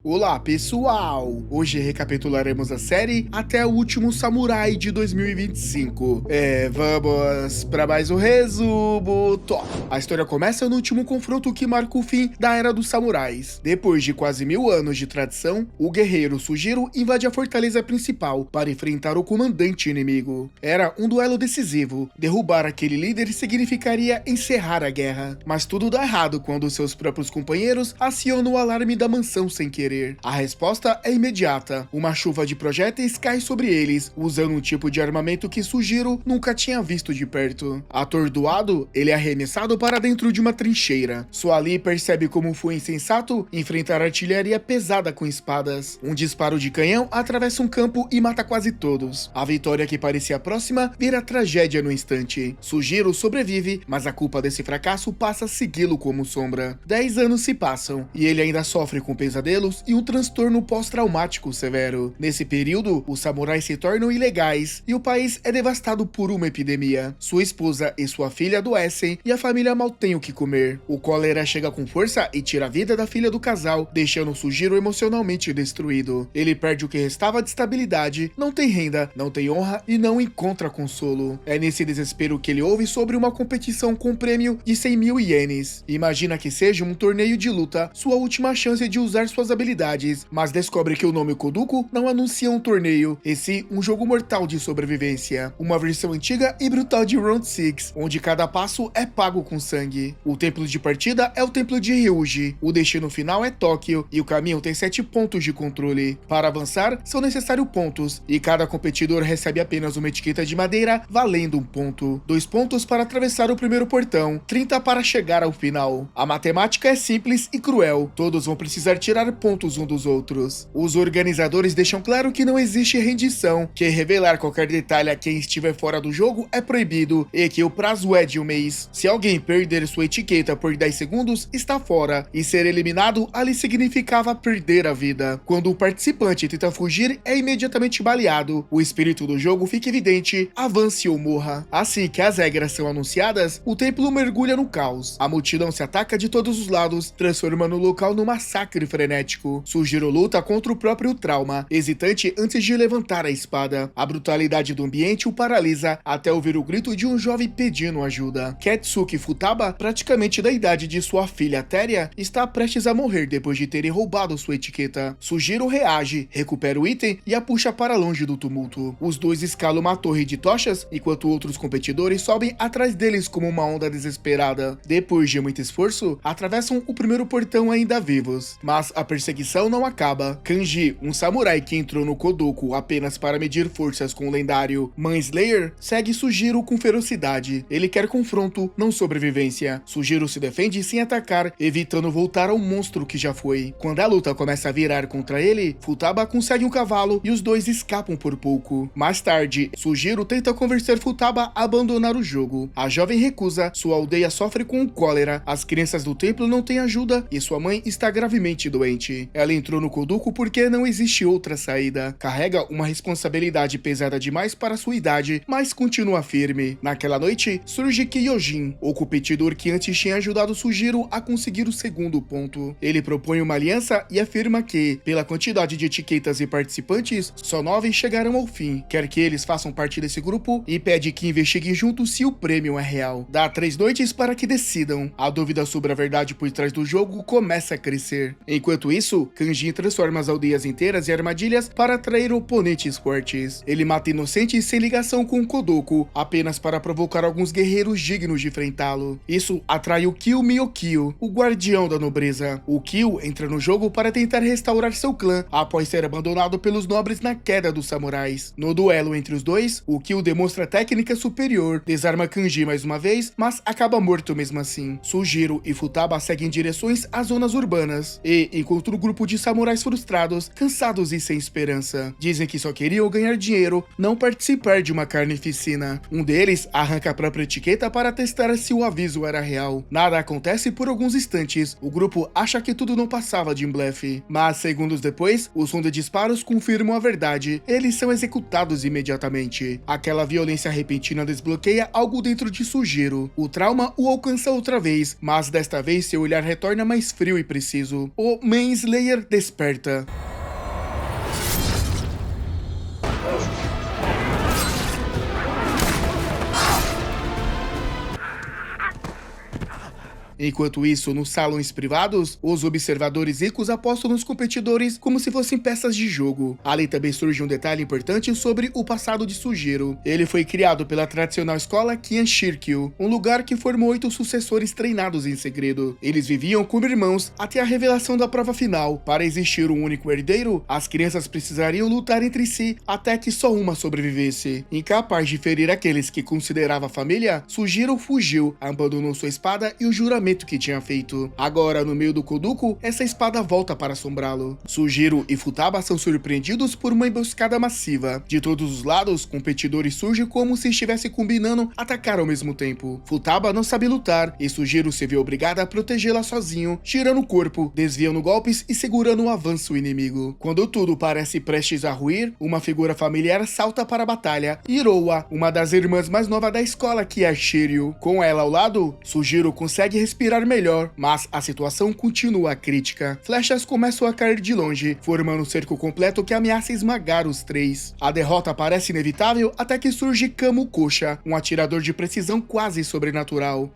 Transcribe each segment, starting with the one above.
Olá pessoal! Hoje recapitularemos a série Até o Último Samurai de 2025. Vamos para mais um resumo top! A história começa no último confronto que marca o fim da Era dos Samurais. Depois de quase 1000 anos de tradição, o guerreiro Sujiro invade a fortaleza principal para enfrentar o comandante inimigo. Era um duelo decisivo. Derrubar aquele líder significaria encerrar a guerra. Mas tudo dá errado quando seus próprios companheiros acionam o alarme da mansão sem querer. A resposta é imediata. Uma chuva de projéteis cai sobre eles, usando um tipo de armamento que Sujiro nunca tinha visto de perto. Atordoado, ele é arremessado para dentro de uma trincheira. Suali percebe como foi insensato enfrentar artilharia pesada com espadas. Um disparo de canhão atravessa um campo e mata quase todos. A vitória que parecia próxima vira tragédia no instante. Sujiro sobrevive, mas a culpa desse fracasso passa a segui-lo como sombra. 10 anos se passam, e ele ainda sofre com pesadelos e um transtorno pós-traumático severo. Nesse período, os samurais se tornam ilegais e o país é devastado por uma epidemia. Sua esposa e sua filha adoecem e a família mal tem o que comer. O cólera chega com força e tira a vida da filha do casal, deixando Sujiro emocionalmente destruído. Ele perde o que restava de estabilidade, não tem renda, não tem honra e não encontra consolo. É nesse desespero que ele ouve sobre uma competição com prêmio de 100 mil ienes. Imagina que seja um torneio de luta, sua última chance de usar suas habilidades, mas descobre que o nome Kodoku não anuncia um torneio, e sim um jogo mortal de sobrevivência. Uma versão antiga e brutal de Round 6, onde cada passo é pago com sangue. O templo de partida é o templo de Ryuji, o destino final é Tóquio, e o caminho tem 7 pontos de controle. Para avançar, são necessários pontos, e cada competidor recebe apenas uma etiqueta de madeira, valendo 1 ponto. 2 pontos para atravessar o primeiro portão, 30 para chegar ao final. A matemática é simples e cruel, todos vão precisar tirar pontos um dos outros. Os organizadores deixam claro que não existe rendição, que revelar qualquer detalhe a quem estiver fora do jogo é proibido e que o prazo é de 1 mês. Se alguém perder sua etiqueta por 10 segundos, está fora, e ser eliminado ali significava perder a vida. Quando o participante tenta fugir, é imediatamente baleado. O espírito do jogo fica evidente, avance ou morra. Assim que as regras são anunciadas, o templo mergulha no caos. A multidão se ataca de todos os lados, transformando o local num massacre frenético. Sujiro luta contra o próprio trauma, hesitante antes de levantar a espada. A brutalidade do ambiente o paralisa até ouvir o grito de um jovem pedindo ajuda. Ketsuki Futaba, praticamente da idade de sua filha Teria, está prestes a morrer depois de terem roubado sua etiqueta. Sujiro reage, recupera o item e a puxa para longe do tumulto. Os dois escalam uma torre de tochas, enquanto outros competidores sobem atrás deles como uma onda desesperada. Depois de muito esforço, atravessam o primeiro portão ainda vivos. Mas a perseguição não acaba. Kanji, um samurai que entrou no Kodoku apenas para medir forças com o lendário Manslayer, segue Sujiro com ferocidade. Ele quer confronto, não sobrevivência. Sujiro se defende sem atacar, evitando voltar ao monstro que já foi. Quando a luta começa a virar contra ele, Futaba consegue um cavalo e os dois escapam por pouco. Mais tarde, Sujiro tenta convencer Futaba a abandonar o jogo. A jovem recusa, sua aldeia sofre com o cólera, as crianças do templo não têm ajuda e sua mãe está gravemente doente. Ela entrou no Kodoku porque não existe outra saída. Carrega uma responsabilidade pesada demais para sua idade, mas continua firme. Naquela noite, surge Kyojin, o competidor que antes tinha ajudado Sujiro a conseguir o segundo ponto. Ele propõe uma aliança e afirma que, pela quantidade de etiquetas e participantes, só 9 chegarão ao fim. Quer que eles façam parte desse grupo e pede que investiguem juntos se o prêmio é real. Dá 3 noites para que decidam. A dúvida sobre a verdade por trás do jogo começa a crescer. Enquanto isso, Kanji transforma as aldeias inteiras em armadilhas para atrair oponentes fortes. Ele mata inocentes sem ligação com o Kodoku, apenas para provocar alguns guerreiros dignos de enfrentá-lo. Isso atrai o Kyu Miyokyu, o guardião da nobreza. O Kyu entra no jogo para tentar restaurar seu clã, após ser abandonado pelos nobres na queda dos samurais. No duelo entre os dois, o Kyu demonstra técnica superior, desarma Kanji mais uma vez, mas acaba morto mesmo assim. Sujiro e Futaba seguem direções às zonas urbanas, e encontram um grupo de samurais frustrados, cansados e sem esperança. Dizem que só queriam ganhar dinheiro, não participar de uma carnificina. Um deles arranca a própria etiqueta para testar se o aviso era real. Nada acontece por alguns instantes. O grupo acha que tudo não passava de um blefe. Mas segundos depois, os som de disparos confirmam a verdade. Eles são executados imediatamente. Aquela violência repentina desbloqueia algo dentro de Sujiro. O trauma o alcança outra vez, mas desta vez seu olhar retorna mais frio e preciso. O Manslayer Slayer desperta. Enquanto isso, nos salões privados, os observadores ricos apostam nos competidores como se fossem peças de jogo. Ali também surge um detalhe importante sobre o passado de Sujiro. Ele foi criado pela tradicional escola Kian Shirkyu, um lugar que formou 8 sucessores treinados em segredo. Eles viviam como irmãos até a revelação da prova final. Para existir um único herdeiro, as crianças precisariam lutar entre si até que só uma sobrevivesse. Incapaz de ferir aqueles que considerava família, Sujiro fugiu, abandonou sua espada e o juramento que tinha feito. Agora, no meio do Kodoku, essa espada volta para assombrá-lo. Sujiro e Futaba são surpreendidos por uma emboscada massiva. De todos os lados, competidores surgem como se estivessem combinando atacar ao mesmo tempo. Futaba não sabe lutar e Sujiro se vê obrigado a protegê-la sozinho, girando o corpo, desviando golpes e segurando o avanço inimigo. Quando tudo parece prestes a ruir, uma figura familiar salta para a batalha, Iroha, uma das irmãs mais novas da escola que é Shiryu. Com ela ao lado, Sujiro consegue respirar melhor, mas a situação continua crítica. Flechas começam a cair de longe, formando um cerco completo que ameaça esmagar os três. A derrota parece inevitável até que surge Kamo Kocha, um atirador de precisão quase sobrenatural,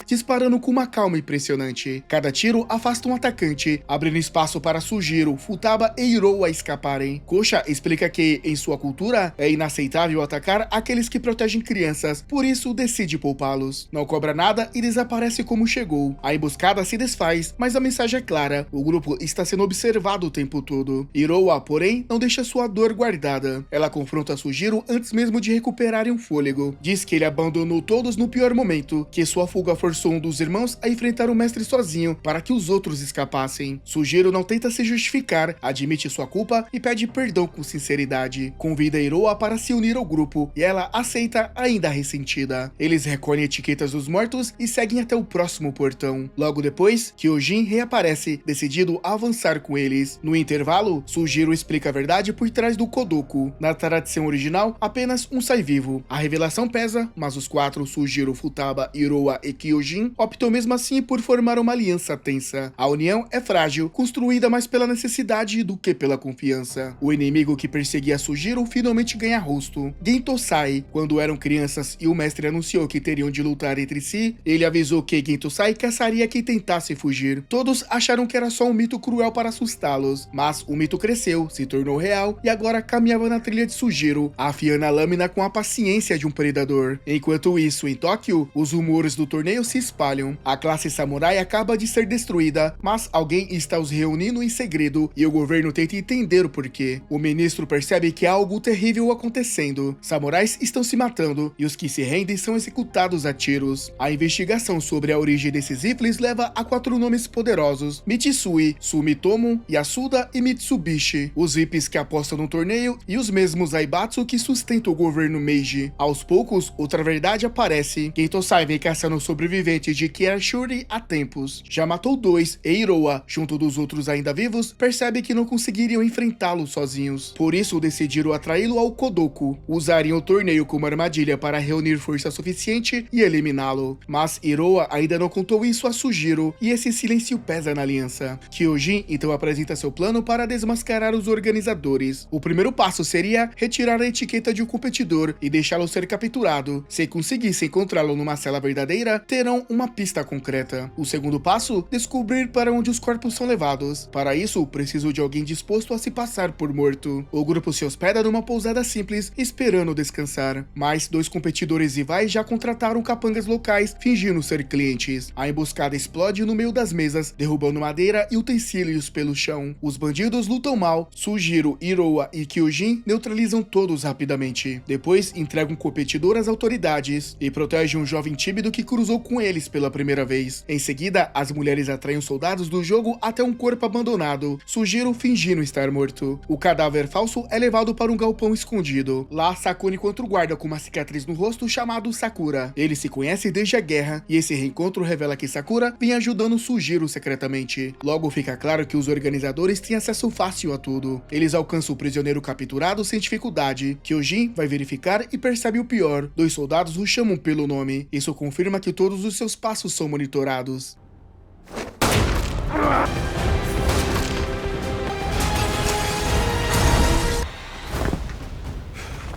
disparando com uma calma impressionante. Cada tiro afasta um atacante, abrindo espaço para Sujiro, Futaba e Iroha escaparem. Kocha explica que, em sua cultura, é inaceitável atacar aqueles que protegem crianças, por isso decide poupá-los. Não cobra nada e desaparece como chegou. A emboscada se desfaz, mas a mensagem é clara: o grupo está sendo observado o tempo todo. Iroha, porém, não deixa sua dor guardada. Ela confronta Sujiro antes mesmo de recuperarem um fôlego. Diz que ele abandonou todos no pior momento, que sua fuga forçou um dos irmãos a enfrentar o mestre sozinho para que os outros escapassem. Sujiro não tenta se justificar, admite sua culpa e pede perdão com sinceridade. Convida Iroha para se unir ao grupo e ela aceita, ainda ressentida. Eles recolhem etiquetas dos mortos e seguem até o próximo portão. Logo depois, Kyojin reaparece, decidido a avançar com eles. No intervalo, Sujiro explica a verdade por trás do Kodoku. Na tradição original, apenas um sai vivo. A revelação pesa, mas os 4, Sujiro, Futaba, Iroha e Kyojin, optou mesmo assim por formar uma aliança tensa. A união é frágil, construída mais pela necessidade do que pela confiança. O inimigo que perseguia Sujiro finalmente ganha rosto. Gentosai. Quando eram crianças e o mestre anunciou que teriam de lutar entre si, ele avisou que Gentosai caçaria quem tentasse fugir. Todos acharam que era só um mito cruel para assustá-los, mas o mito cresceu, se tornou real e agora caminhava na trilha de Sujiro, afiando a lâmina com a paciência de um predador. Enquanto isso, em Tóquio, os rumores do torneio se espalham. A classe samurai acaba de ser destruída, mas alguém está os reunindo em segredo e o governo tenta entender o porquê. O ministro percebe que há algo terrível acontecendo. Samurais estão se matando e os que se rendem são executados a tiros. A investigação sobre a origem desses rifles leva a 4 nomes poderosos: Mitsui, Sumitomo, Yasuda e Mitsubishi, os hippies que apostam no torneio e os mesmos Aibatsu que sustentam o governo Meiji. Aos poucos, outra verdade aparece. Gentosai vem caçando sobreviventes de Kiarashuri há tempos. Já matou 2 e Iroha, junto dos outros ainda vivos, percebe que não conseguiriam enfrentá-lo sozinhos. Por isso decidiram atraí-lo ao Kodoku. Usariam o torneio como armadilha para reunir força suficiente e eliminá-lo. Mas Iroha ainda não contou isso a Sujiro e esse silêncio pesa na aliança. Kyojin então apresenta seu plano para desmascarar os organizadores. O primeiro passo seria retirar a etiqueta de um competidor e deixá-lo ser capturado. Se conseguisse encontrá-lo numa cela verdadeira, terão uma pista concreta. O segundo passo, descobrir para onde os corpos são levados. Para isso, preciso de alguém disposto a se passar por morto. O grupo se hospeda numa pousada simples, esperando descansar. Mas 2 competidores rivais já contrataram capangas locais, fingindo ser clientes. A emboscada explode no meio das mesas, derrubando madeira e utensílios pelo chão. Os bandidos lutam mal. Sujiro, Iroha e Kyojin neutralizam todos rapidamente. Depois, entregam um competidor às autoridades e protegem um jovem tímido que cruzou com eles pela primeira vez. Em seguida, as mulheres atraem os soldados do jogo até um corpo abandonado, Sujiro fingindo estar morto. O cadáver falso é levado para um galpão escondido. Lá, Sakura encontra o guarda com uma cicatriz no rosto chamado Sakura. Eles se conhecem desde a guerra, e esse reencontro revela que Sakura vem ajudando Sujiro secretamente. Logo fica claro que os organizadores têm acesso fácil a tudo. Eles alcançam o prisioneiro capturado sem dificuldade. Kyojin vai verificar e percebe o pior. 2 soldados o chamam pelo nome. Isso confirma que todos os seus passos são monitorados.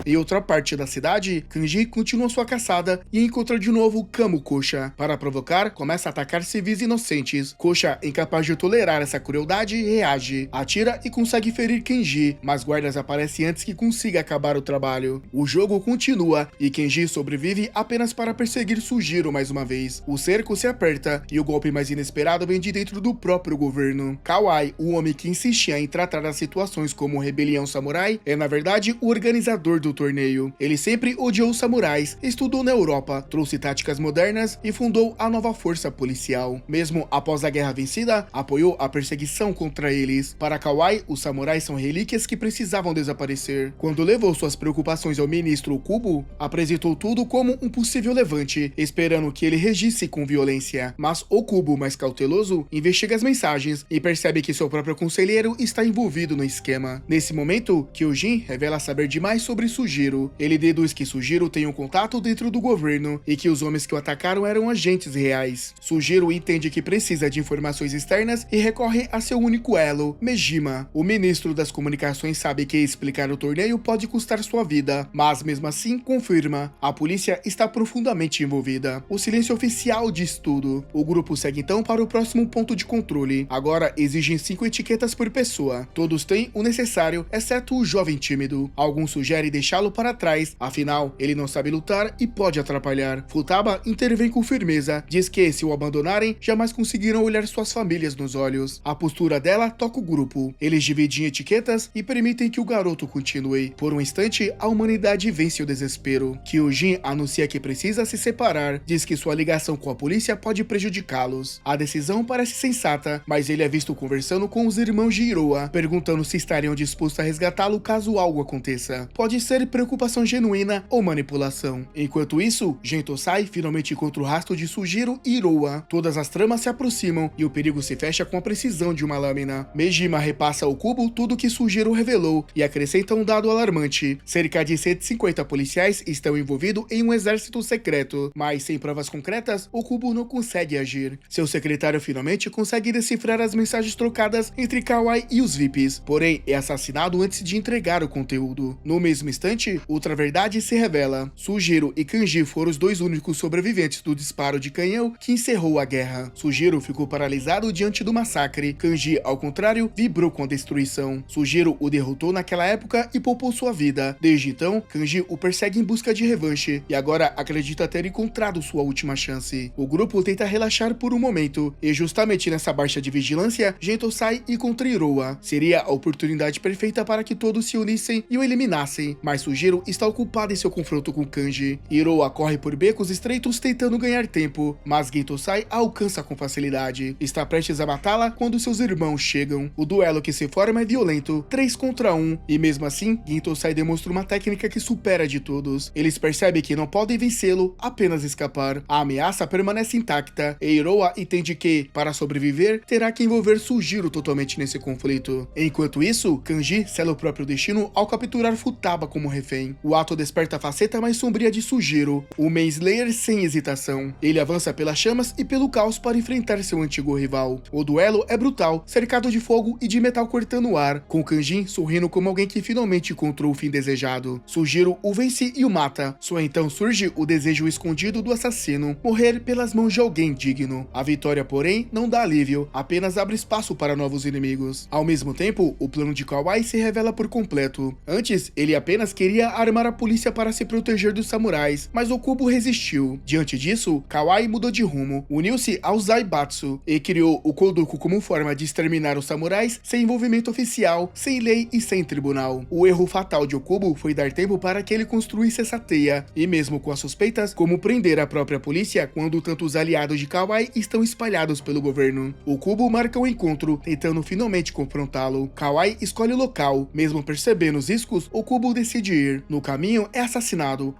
Em outra parte da cidade, Kanji continua sua caçada e encontra de novo Kamo Kosha. Para provocar, começa a atacar civis inocentes. Kosha, incapaz de tolerar essa crueldade, reage, atira e consegue ferir Kenji, mas guardas aparecem antes que consiga acabar o trabalho. O jogo continua e Kenji sobrevive apenas para perseguir Sujiro mais uma vez. O cerco se aperta e o golpe mais inesperado vem de dentro do próprio governo. Kawai, o homem que insistia em tratar as situações como rebelião samurai, é na verdade o organizador do torneio. Ele sempre odiou os samurais, estudou na Europa, trouxe táticas modernas e fundou a nova força policial. Mesmo após a guerra vencida, apoiou a perseguição contra eles. Para Kawai, os samurais são relíquias que precisavam desaparecer. Quando levou suas preocupações ao ministro Okubo, apresentou tudo como um possível levante, esperando que ele regisse com violência. Mas Okubo, mais cauteloso, investiga as mensagens e percebe que seu próprio conselheiro está envolvido no esquema. Nesse momento, Kyojin revela saber demais sobre Sujiro. Ele deduz que Sujiro tem um contato dentro do governo e que os homens que o atacaram eram agentes reais. Sujiro entende que precisa de informações externas e recorre a seu único elo, Mejima. O ministro das comunicações sabe que explicar o torneio pode custar sua vida, mas mesmo assim confirma. A polícia está profundamente envolvida. O silêncio oficial diz tudo. O grupo segue então para o próximo ponto de controle. Agora exigem 5 etiquetas por pessoa. Todos têm o necessário, exceto o jovem tímido. Alguns sugerem deixá-lo para trás, afinal, ele não sabe lutar e pode atrapalhar. Futaba intervém com firmeza, diz que se o abandonarem, jamais conseguirão olhar suas famílias nos olhos. A postura dela toca o grupo. Eles dividem etiquetas e permitem que o garoto continue. Por um instante, a humanidade vence o desespero. Kyojin anuncia que precisa se separar, diz que sua ligação com a polícia pode prejudicá-los. A decisão parece sensata, mas ele é visto conversando com os irmãos de Iroha, perguntando se estariam dispostos a resgatá-lo caso algo aconteça. Pode ser preocupação genuína ou manipulação. Enquanto isso, Gentosai finalmente encontra o rastro de Sujiro e Iroha. Todas as tramas se aproximam e o perigo se fecha com a precisão de uma lâmina. Mejima repassa ao Kubo tudo que Sujiro revelou e acrescenta um dado alarmante. Cerca de 150 policiais estão envolvidos em um exército secreto, mas sem provas concretas, o Kubo não consegue agir. Seu secretário finalmente consegue decifrar as mensagens trocadas entre Kawai e os VIPs, porém é assassinado antes de entregar o conteúdo. No mesmo instante, outra verdade se revela. Sujiro e Kanji foram os dois únicos sobreviventes do disparo de canhão que encerrou a guerra. Sujiro ficou paralisado diante do massacre. Kanji, ao contrário, vibrou com a destruição. Sujiro o derrotou naquela época e poupou sua vida. Desde então, Kanji o persegue em busca de revanche e agora acredita ter encontrado sua última chance. O grupo tenta relaxar por um momento e justamente nessa baixa de vigilância, Gentosai encontra Iroha. Seria a oportunidade perfeita para que todos se unissem e o eliminassem, mas Sujiro está ocupado em seu confronto com Kanji. Iroha corre por becos estreitos tentando ganhar tempo, mas Gentosai a alcança com facilidade. Está prestes a matá-la quando seus irmãos chegam. O duelo que se forma é violento, 3 contra 1, e mesmo assim, Gentosai demonstra uma técnica que supera de todos. Eles percebem que não podem vencê-lo, apenas escapar. A ameaça permanece intacta, e Iroha entende que, para sobreviver, terá que envolver Sujiro totalmente nesse conflito. Enquanto isso, Kanji sela o próprio destino ao capturar Futaba como refém. O ato desperta a faceta mais sombria de Sujiro, o Manslayer sem hesitação. Ele avança pelas chamas e pelo caos para enfrentar seu antigo rival. O duelo é brutal, cercado de fogo e de metal cortando o ar, com Kanji sorrindo como alguém que finalmente encontrou o fim desejado. Sujiro o vence e o mata. Só então surge o desejo escondido do assassino, morrer pelas mãos de alguém digno. A vitória, porém, não dá alívio, apenas abre espaço para novos inimigos. Ao mesmo tempo, o plano de Kawai se revela por completo. Antes, ele apenas queria armar a polícia para se proteger dos samurais, mas Okubo resistiu. Diante disso, Kawai mudou de rumo, uniu-se aos Zaibatsu e criou o Kodoku como forma de exterminar os samurais sem envolvimento oficial, sem lei e sem tribunal. O erro fatal de Okubo foi dar tempo para que ele construísse essa teia, e mesmo com as suspeitas, como prender a própria polícia quando tanto os aliados de Kawai estão espalhados pelo governo. Okubo marca o encontro, tentando finalmente confrontá-lo. Kawai escolhe o local, mesmo percebendo os riscos, Okubo decide ir. No caminho, é assassinado.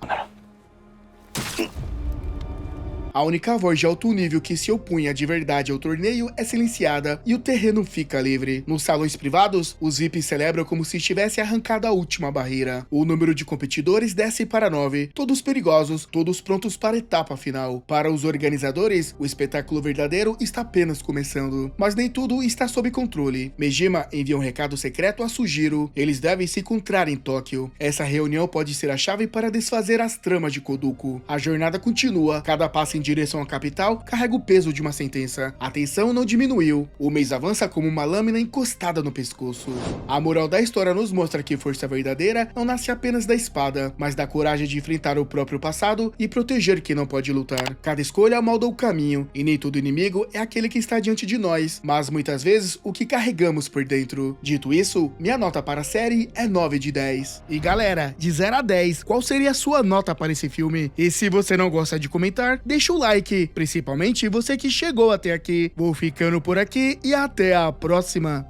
A única voz de alto nível que se opunha de verdade ao torneio é silenciada e o terreno fica livre. Nos salões privados, os VIPs celebram como se tivesse arrancado a última barreira. O número de competidores desce para 9, todos perigosos, todos prontos para a etapa final. Para os organizadores, o espetáculo verdadeiro está apenas começando. Mas nem tudo está sob controle. Mejima envia um recado secreto a Sujiro. Eles devem se encontrar em Tóquio. Essa reunião pode ser a chave para desfazer as tramas de Kodoku. A jornada continua, cada passo em direção à capital carrega o peso de uma sentença. A tensão não diminuiu. O mês avança como uma lâmina encostada no pescoço. A moral da história nos mostra que força verdadeira não nasce apenas da espada, mas da coragem de enfrentar o próprio passado e proteger quem não pode lutar. Cada escolha molda o caminho, e nem todo inimigo é aquele que está diante de nós, mas muitas vezes o que carregamos por dentro. Dito isso, minha nota para a série é 9 de 10. E galera, de 0 a 10, qual seria a sua nota para esse filme? E se você não gosta de comentar, deixa o like, principalmente você que chegou até aqui. Vou ficando por aqui e até a próxima.